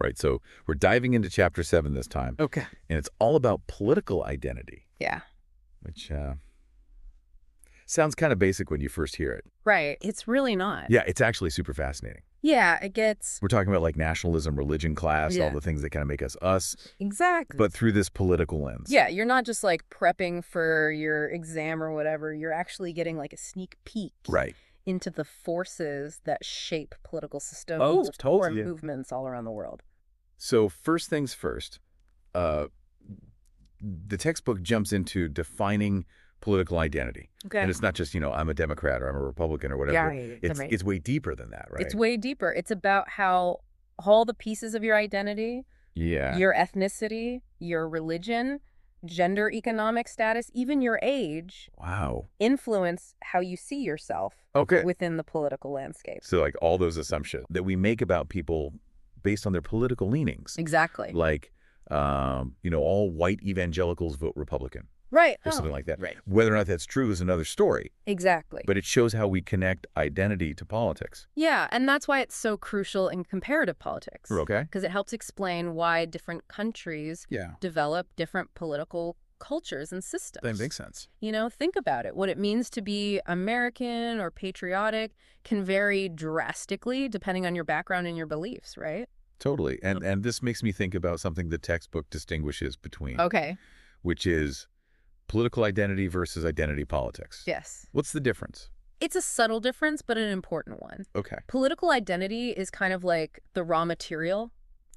Right, so we're diving into Chapter 7 this time. Okay. And it's all about political identity, Yeah. which sounds kind of basic when you first hear it. Right. It's really not. Yeah, it's actually super fascinating. Yeah, it gets... We're talking about like nationalism, religion, class, all Yeah. the things that kind of make us us, Exactly. but through this political lens. Yeah, you're not just like prepping for your exam or whatever. You're actually getting like a sneak peek Right. into the forces that shape political systems Oh, or totally. movements all around the world. So first things first, the textbook jumps into defining political identity. Okay. And it's not just, I'm a Democrat or I'm a Republican or whatever. Yeah, It's way deeper than that, right? It's way deeper. It's about how all the pieces of your identity, Yeah. your ethnicity, your religion, gender, economic status, even your age, Wow. influence how you see yourself Okay. within the political landscape. So like all those assumptions that we make about people based on their political leanings. Exactly. Like, all white evangelicals vote Republican. Right. Or something like that. Right. Whether or not that's true is another story. Exactly. But it shows how we connect identity to politics. Yeah, and that's why it's so crucial in comparative politics. Okay. Because it helps explain why different countries develop different political cultures and systems. That makes sense. Think about it. What it means to be American or patriotic can vary drastically depending on your background and your beliefs, right? Totally. And this makes me think about something the textbook distinguishes between. Okay. Which is political identity versus identity politics. Yes. What's the difference? It's a subtle difference, but an important one. Okay. Political identity is kind of like the raw material,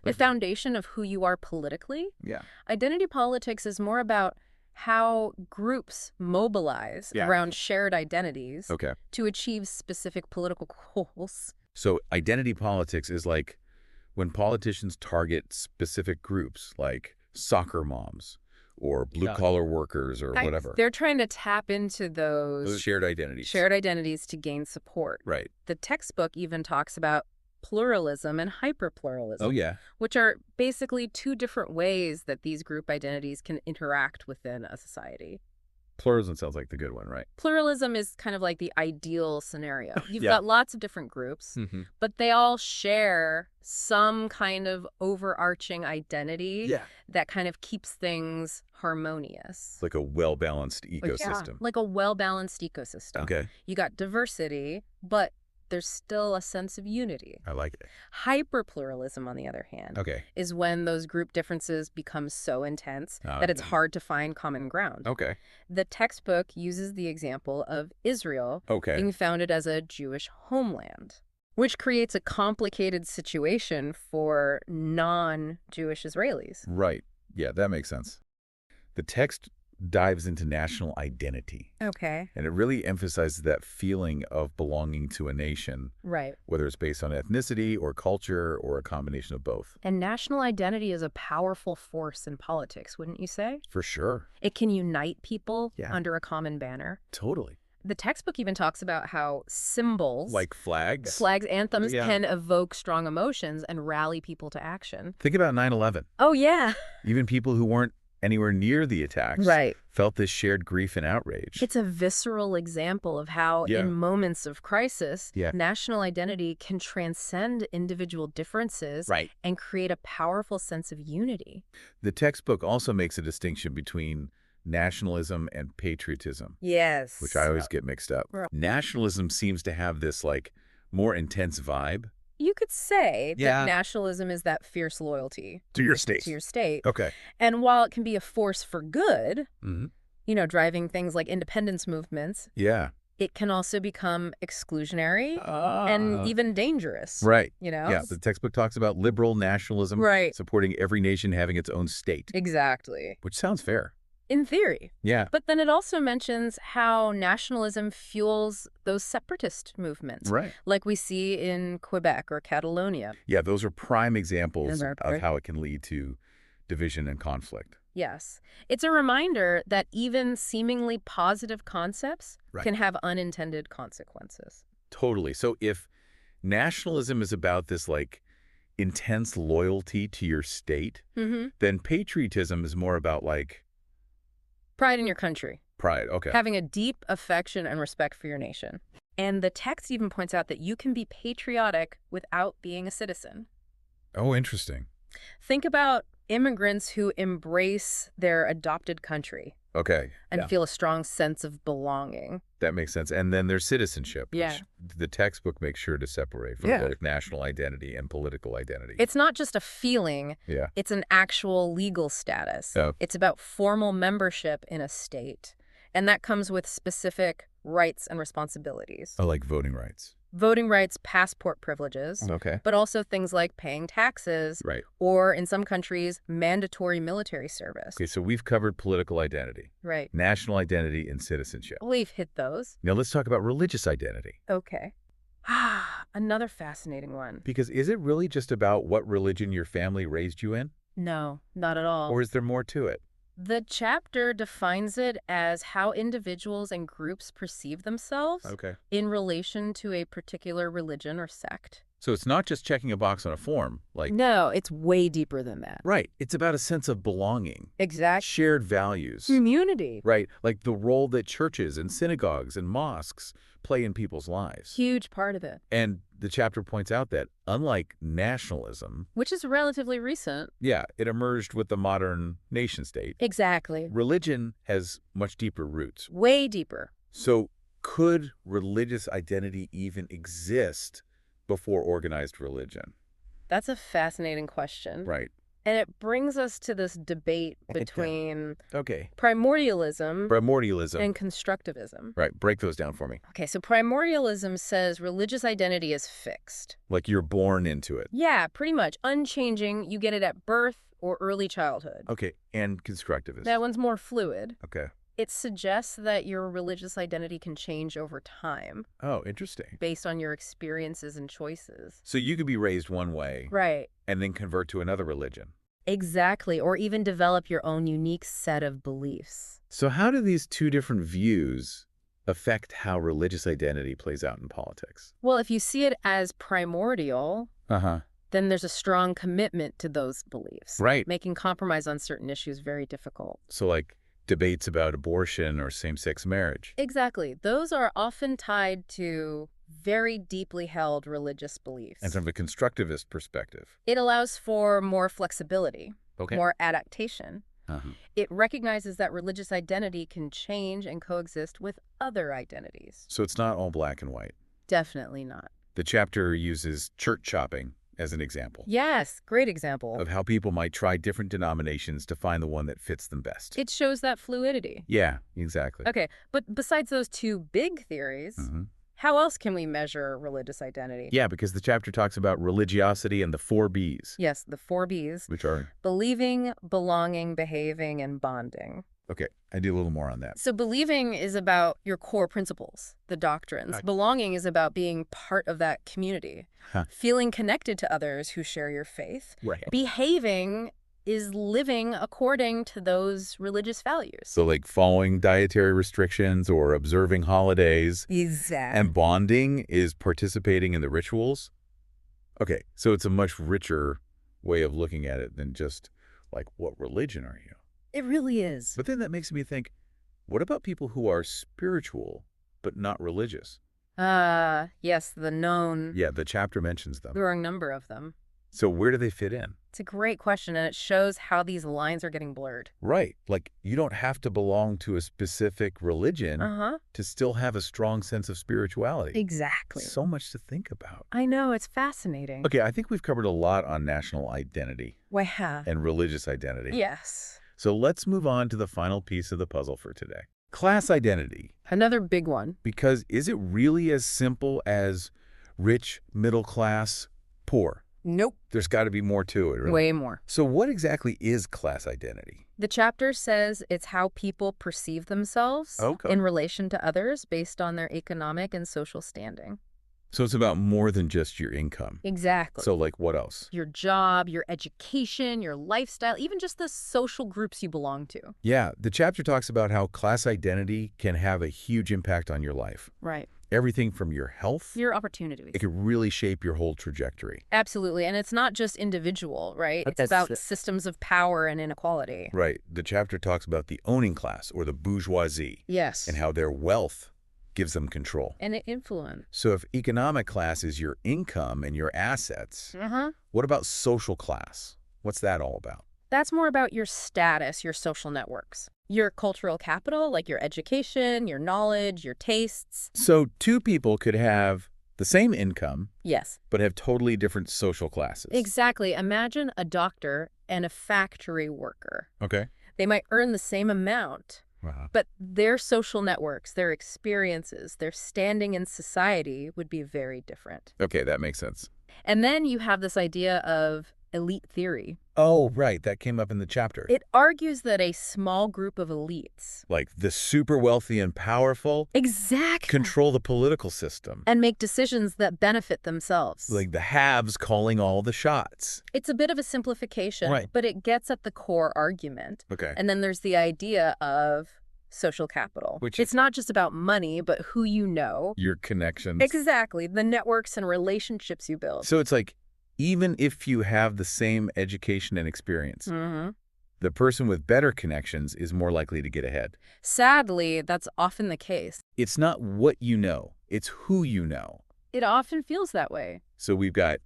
the foundation of who you are politically. Yeah. Identity politics is more about how groups mobilize around shared identities to achieve specific political goals. So identity politics is like when politicians target specific groups like soccer moms or blue-collar workers or whatever. They're trying to tap into those shared identities. Shared identities to gain support. Right. The textbook even talks about pluralism and hyperpluralism. Oh, yeah. Which are basically two different ways that these group identities can interact within a society. Pluralism sounds like the good one, right? Pluralism is kind of like the ideal scenario. You've got lots of different groups, but they all share some kind of overarching identity that kind of keeps things harmonious. Like a well-balanced ecosystem. Like a well-balanced ecosystem. Okay. You got diversity, but there's still a sense of unity. I like it. Hyperpluralism, on the other hand, is when those group differences become so intense that it's hard to find common ground. Okay. The textbook uses the example of Israel being founded as a Jewish homeland, which creates a complicated situation for non-Jewish Israelis. Right. Yeah, that makes sense. The text dives into national identity. Okay. And it really emphasizes that feeling of belonging to a nation. Right. Whether it's based on ethnicity or culture or a combination of both. And national identity is a powerful force in politics, wouldn't you say? For sure. It can unite people under a common banner. Totally. The textbook even talks about how symbols, like flags, anthems, can evoke strong emotions and rally people to action. Think about 9/11. Oh, yeah. Even people who weren't anywhere near the attacks felt this shared grief and outrage. It's a visceral example of how, in moments of crisis, national identity can transcend individual differences and create a powerful sense of unity. The textbook also makes a distinction between nationalism and patriotism. Yes. Which I always get mixed up. Nationalism seems to have this more intense vibe. You could say that nationalism is that fierce loyalty to your state. Okay. And while it can be a force for good, driving things like independence movements, it can also become exclusionary and even dangerous. Right. Yeah, the textbook talks about liberal nationalism, supporting every nation having its own state. Exactly. Which sounds fair. In theory. Yeah. But then it also mentions how nationalism fuels those separatist movements. Right. Like we see in Quebec or Catalonia. Yeah, those are prime examples of how it can lead to division and conflict. Yes. It's a reminder that even seemingly positive concepts can have unintended consequences. Totally. So if nationalism is about this intense loyalty to your state, then patriotism is more about pride in your country. Pride, okay. Having a deep affection and respect for your nation. And the text even points out that you can be patriotic without being a citizen. Oh, interesting. Think about immigrants who embrace their adopted country. Okay. And feel a strong sense of belonging. That makes sense. And then there's citizenship, Yeah. which the textbook makes sure to separate from both national identity and political identity. It's not just a feeling. Yeah. It's an actual legal status. Oh. It's about formal membership in a state. And that comes with specific rights and responsibilities. Oh, like voting rights. Voting rights, passport privileges, Okay. but also things like paying taxes, Right. or in some countries, mandatory military service. Okay, so we've covered political identity, Right. national identity, and citizenship. We've hit those. Now let's talk about religious identity. Okay. Another fascinating one. Because is it really just about what religion your family raised you in? No, not at all. Or is there more to it? The chapter defines it as how individuals and groups perceive themselves in relation to a particular religion or sect. So it's not just checking a box on a form, like... No, it's way deeper than that. Right. It's about a sense of belonging. Exactly. Shared values. Community. Right. Like the role that churches and synagogues and mosques play in people's lives. Huge part of it. And the chapter points out that, unlike nationalism... Which is relatively recent. Yeah, it emerged with the modern nation-state. Exactly. Religion has much deeper roots. Way deeper. So could religious identity even exist before organized religion? That's a fascinating question. Right. And it brings us to this debate between primordialism and constructivism. Right. Break those down for me. Okay, so primordialism says religious identity is fixed. Like you're born into it. Yeah, pretty much. Unchanging. You get it at birth or early childhood. Okay, and constructivism. That one's more fluid. Okay. It suggests that your religious identity can change over time. Oh, interesting. Based on your experiences and choices. So you could be raised one way. Right. And then convert to another religion. Exactly, or even develop your own unique set of beliefs. So how do these two different views affect how religious identity plays out in politics? Well, if you see it as primordial, then there's a strong commitment to those beliefs. Right. Making compromise on certain issues very difficult. So like debates about abortion or same-sex marriage. Exactly. Those are often tied to very deeply held religious beliefs. And from a constructivist perspective. It allows for more flexibility, Okay. more adaptation. It recognizes that religious identity can change and coexist with other identities. So it's not all black and white. Definitely not. The chapter uses church shopping as an example. Yes, great example. Of how people might try different denominations to find the one that fits them best. It shows that fluidity. Yeah, exactly. Okay, but besides those two big theories, how else can we measure religious identity? Yeah, because the chapter talks about religiosity and the 4 Bs. Yes, the 4 Bs. Which are? Believing, belonging, behaving, and bonding. Okay, I do a little more on that. So believing is about your core principles, the doctrines. Belonging is about being part of that community. Feeling connected to others who share your faith. Right. Behaving is living according to those religious values. So like following dietary restrictions or observing holidays. Exactly. And bonding is participating in the rituals. Okay, so it's a much richer way of looking at it than just like, what religion are you? It really is. But then that makes me think, what about people who are spiritual but not religious? Yes, the known. Yeah, the chapter mentions them. Growing number of them. So where do they fit in? It's a great question, and it shows how these lines are getting blurred. Right. Like, you don't have to belong to a specific religion to still have a strong sense of spirituality. Exactly. So much to think about. I know, it's fascinating. Okay, I think we've covered a lot on national identity. We have. And religious identity. Yes. So let's move on to the final piece of the puzzle for today. Class identity. Another big one. Because is it really as simple as rich, middle class, poor? Nope. There's got to be more to it, right? Way more. So what exactly is class identity? The chapter says it's how people perceive themselves in relation to others based on their economic and social standing. So it's about more than just your income. Exactly. So like what else? Your job, your education, your lifestyle, even just the social groups you belong to. Yeah, the chapter talks about how class identity can have a huge impact on your life. Right. Everything from your health. Your opportunities. It can really shape your whole trajectory. Absolutely. And it's not just individual, right? It's about systems of power and inequality. Right. The chapter talks about the owning class or the bourgeoisie. Yes. And how their wealth gives them control. And influence. So if economic class is your income and your assets, what about social class? What's that all about? That's more about your status, your social networks. Your cultural capital, like your education, your knowledge, your tastes. So two people could have the same income, yes, but have totally different social classes. Exactly. Imagine a doctor and a factory worker. Okay. They might earn the same amount, but their social networks, their experiences, their standing in society would be very different. Okay, that makes sense. And then you have this idea of elite theory. Oh, right. That came up in the chapter. It argues that a small group of elites, like the super wealthy and powerful, exactly, control the political system. And make decisions that benefit themselves. Like the haves calling all the shots. It's a bit of a simplification, but it gets at the core argument. Okay. And then there's the idea of social capital. It's not just about money, but who you know. Your connections. Exactly. The networks and relationships you build. So it's like, even if you have the same education and experience, the person with better connections is more likely to get ahead. Sadly, that's often the case. It's not what you know, it's who you know. It often feels that way. So we've got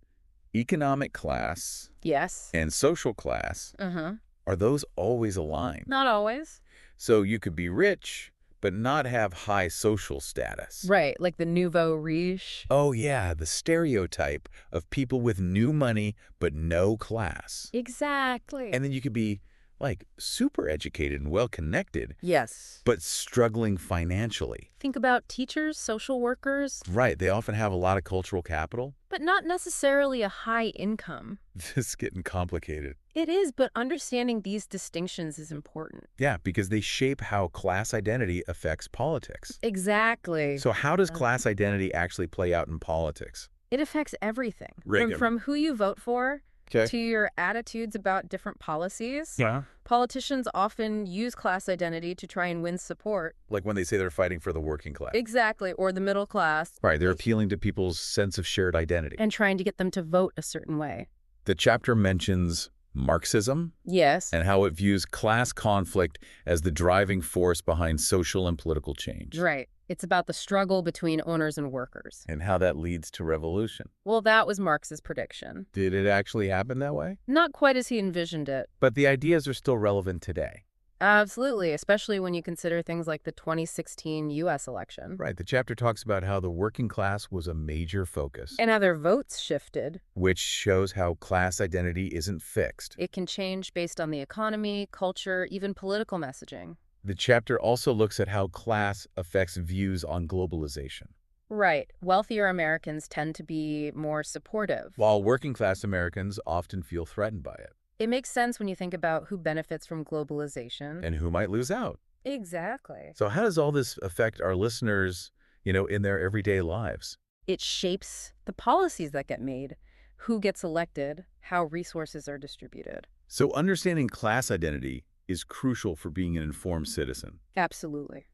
economic class. Yes. And social class. Are those always aligned? Not always. So you could be rich, but not have high social status. Right, like the nouveau riche. Oh, yeah, the stereotype of people with new money but no class. Exactly. And then you could be, like, super educated and well-connected. Yes. But struggling financially. Think about teachers, social workers. Right, they often have a lot of cultural capital. But not necessarily a high income. This is getting complicated. It is, but understanding these distinctions is important. Yeah, because they shape how class identity affects politics. Exactly. So how does class identity actually play out in politics? It affects everything. Right. From who you vote for to your attitudes about different policies. Yeah. Politicians often use class identity to try and win support. Like when they say they're fighting for the working class. Exactly, or the middle class. Right, they're appealing to people's sense of shared identity. And trying to get them to vote a certain way. The chapter mentions Marxism. Yes. And how it views class conflict as the driving force behind social and political change. Right. It's about the struggle between owners and workers. And how that leads to revolution. Well, that was Marx's prediction. Did it actually happen that way? Not quite as he envisioned it. But the ideas are still relevant today. Absolutely, especially when you consider things like the 2016 U.S. election. Right. The chapter talks about how the working class was a major focus. And how their votes shifted. Which shows how class identity isn't fixed. It can change based on the economy, culture, even political messaging. The chapter also looks at how class affects views on globalization. Right. Wealthier Americans tend to be more supportive. While working class Americans often feel threatened by it. It makes sense when you think about who benefits from globalization. And who might lose out. Exactly. So how does all this affect our listeners, in their everyday lives? It shapes the policies that get made, who gets elected, how resources are distributed. So understanding class identity is crucial for being an informed citizen. Absolutely.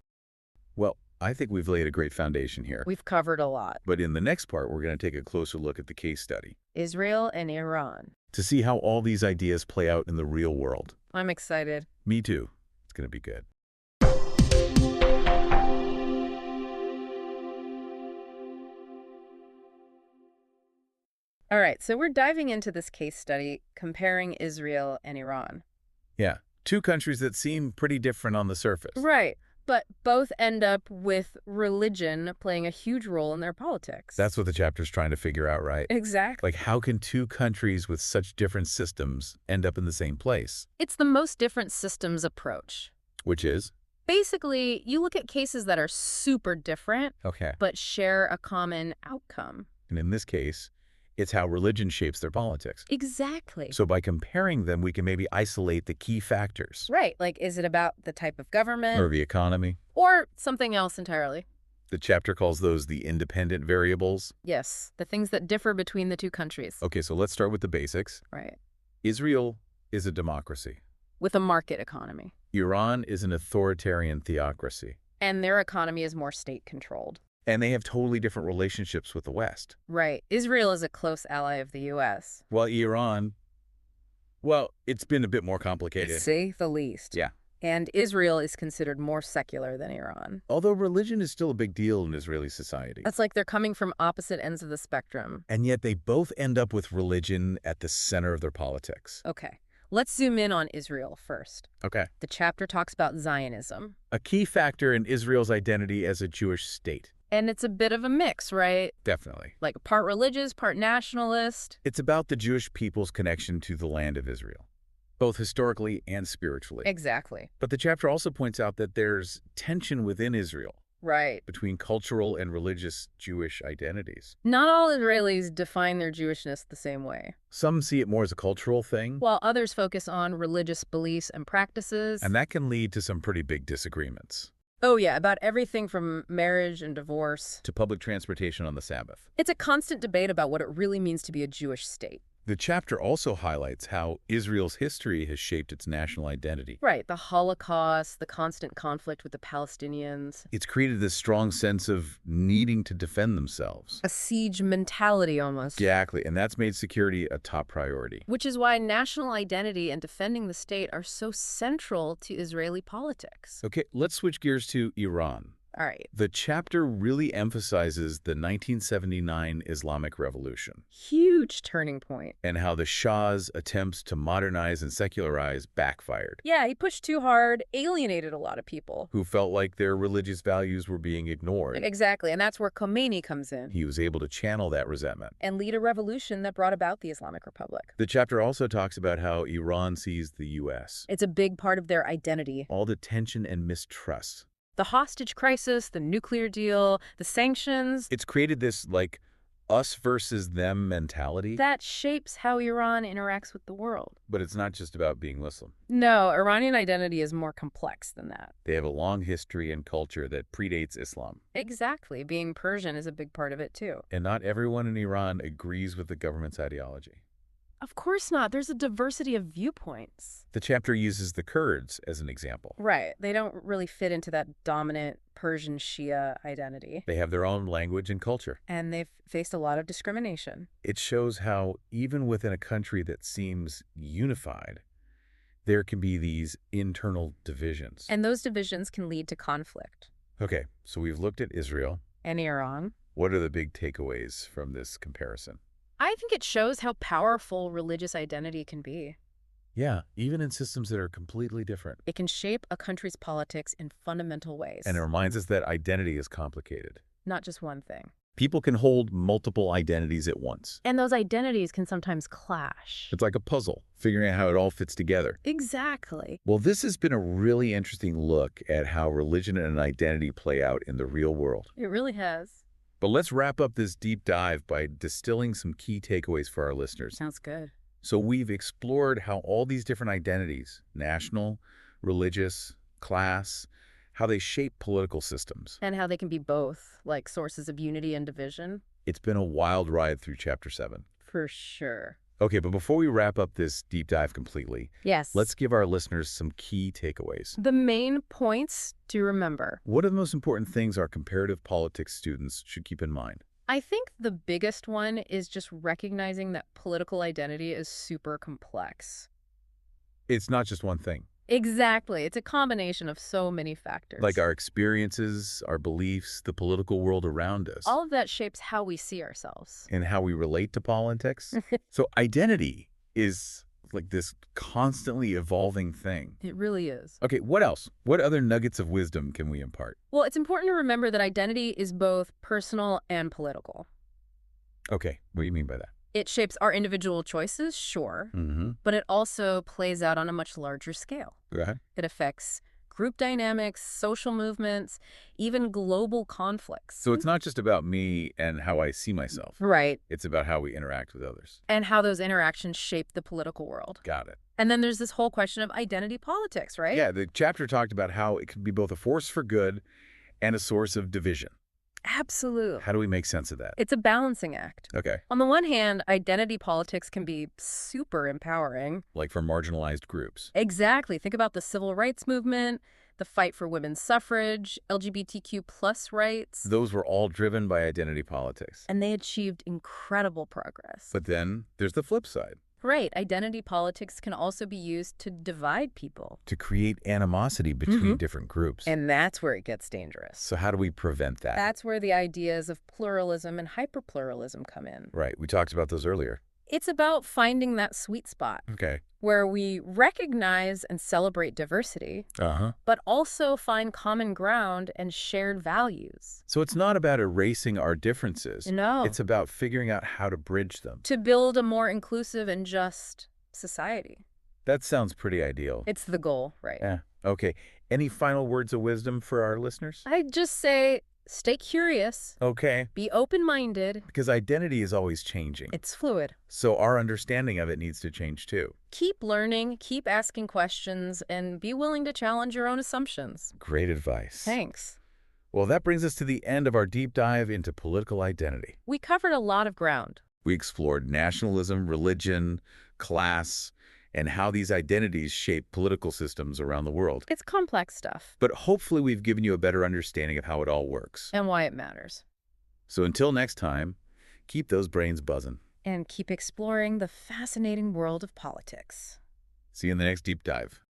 Well, I think we've laid a great foundation here. We've covered a lot. But in the next part, we're going to take a closer look at the case study. Israel and Iran. To see how all these ideas play out in the real world. I'm excited. Me too. It's going to be good. All right, so we're diving into this case study comparing Israel and Iran. Yeah, two countries that seem pretty different on the surface. Right, but both end up with religion playing a huge role in their politics. That's what the chapter's trying to figure out, right? Exactly. Like, how can two countries with such different systems end up in the same place? It's the most different systems approach. Which is? Basically, you look at cases that are super different, okay, but share a common outcome. And in this case, it's how religion shapes their politics. Exactly. So by comparing them, we can maybe isolate the key factors. Right. Like, is it about the type of government? Or the economy? Or something else entirely. The chapter calls those the independent variables. Yes, the things that differ between the two countries. Okay, so let's start with the basics. Right. Israel is a democracy. With a market economy. Iran is an authoritarian theocracy. And their economy is more state-controlled. And they have totally different relationships with the West. Right. Israel is a close ally of the U.S. While Iran, well, it's been a bit more complicated. To say the least. Yeah. And Israel is considered more secular than Iran. Although religion is still a big deal in Israeli society. It's like they're coming from opposite ends of the spectrum. And yet they both end up with religion at the center of their politics. Okay, let's zoom in on Israel first. Okay. The chapter talks about Zionism. A key factor in Israel's identity as a Jewish state. And it's a bit of a mix, right? Definitely. Like part religious, part nationalist. It's about the Jewish people's connection to the land of Israel, both historically and spiritually. Exactly. But the chapter also points out that there's tension within Israel. Right. Between cultural and religious Jewish identities. Not all Israelis define their Jewishness the same way. Some see it more as a cultural thing, while others focus on religious beliefs and practices. And that can lead to some pretty big disagreements. Oh yeah, about everything from marriage and divorce to public transportation on the Sabbath. It's a constant debate about what it really means to be a Jewish state. The chapter also highlights how Israel's history has shaped its national identity. Right, the Holocaust, the constant conflict with the Palestinians. It's created this strong sense of needing to defend themselves. A siege mentality almost. Exactly, and that's made security a top priority. Which is why national identity and defending the state are so central to Israeli politics. Okay, let's switch gears to Iran. All right. The chapter really emphasizes the 1979 Islamic Revolution. Huge turning point. And how the Shah's attempts to modernize and secularize backfired. Yeah, he pushed too hard, alienated a lot of people. Who felt like their religious values were being ignored. Exactly, and that's where Khomeini comes in. He was able to channel that resentment. And lead a revolution that brought about the Islamic Republic. The chapter also talks about how Iran sees the U.S. It's a big part of their identity. All the tension and mistrust. The hostage crisis, the nuclear deal, the sanctions. It's created this, like, us versus them mentality. That shapes how Iran interacts with the world. But it's not just about being Muslim. No, Iranian identity is more complex than that. They have a long history and culture that predates Islam. Exactly. Being Persian is a big part of it, too. And not everyone in Iran agrees with the government's ideology. Of course not. There's a diversity of viewpoints. The chapter uses the Kurds as an example. Right. They don't really fit into that dominant Persian Shia identity. They have their own language and culture. And they've faced a lot of discrimination. It shows how, even within a country that seems unified, there can be these internal divisions. And those divisions can lead to conflict. Okay, so we've looked at Israel. And Iran. What are the big takeaways from this comparison? I think it shows how powerful religious identity can be. Yeah, even in systems that are completely different. It can shape a country's politics in fundamental ways. And it reminds us that identity is complicated. Not just one thing. People can hold multiple identities at once. And those identities can sometimes clash. It's like a puzzle, figuring out how it all fits together. Exactly. Well, this has been a really interesting look at how religion and identity play out in the real world. It really has. But let's wrap up this deep dive by distilling some key takeaways for our listeners. Sounds good. So we've explored how all these different identities, national, religious, class, how they shape political systems. And how they can be both, like sources of unity and division. It's been a wild ride through Chapter 7. For sure. Okay, but before we wrap up this deep dive completely, yes, let's give our listeners some key takeaways. The main points to remember. What are the most important things our comparative politics students should keep in mind? I think the biggest one is just recognizing that political identity is super complex. It's not just one thing. Exactly. It's a combination of so many factors. Like our experiences, our beliefs, the political world around us. All of that shapes how we see ourselves. And how we relate to politics. So identity is like this constantly evolving thing. It really is. Okay, what else? What other nuggets of wisdom can we impart? Well, it's important to remember that identity is both personal and political. Okay, what do you mean by that? It shapes our individual choices, sure, but it also plays out on a much larger scale. Go ahead. It affects group dynamics, social movements, even global conflicts. So it's not just about me and how I see myself. Right. It's about how we interact with others. And how those interactions shape the political world. Got it. And then there's this whole question of identity politics, right? Yeah, the chapter talked about how it can be both a force for good and a source of division. Absolutely. How do we make sense of that? It's a balancing act. Okay. On the one hand, identity politics can be super empowering. Like for marginalized groups. Exactly. Think about the civil rights movement, the fight for women's suffrage, LGBTQ plus rights. Those were all driven by identity politics. And they achieved incredible progress. But then there's the flip side. Right. Identity politics can also be used to divide people. To create animosity between different groups. And that's where it gets dangerous. So how do we prevent that? That's where the ideas of pluralism and hyperpluralism come in. Right. We talked about those earlier. It's about finding that sweet spot. Okay. Where we recognize and celebrate diversity, but also find common ground and shared values. So it's not about erasing our differences. No. It's about figuring out how to bridge them. To build a more inclusive and just society. That sounds pretty ideal. It's the goal, right? Yeah. Okay. Any final words of wisdom for our listeners? I'd just say, stay curious. Okay. Be open-minded. Because identity is always changing. It's fluid. So our understanding of it needs to change too. Keep learning, keep asking questions, and be willing to challenge your own assumptions. Great advice. Thanks. Well, that brings us to the end of our deep dive into political identity. We covered a lot of ground. We explored nationalism, religion, class, and how these identities shape political systems around the world. It's complex stuff. But hopefully we've given you a better understanding of how it all works. And why it matters. So until next time, keep those brains buzzing. And keep exploring the fascinating world of politics. See you in the next deep dive.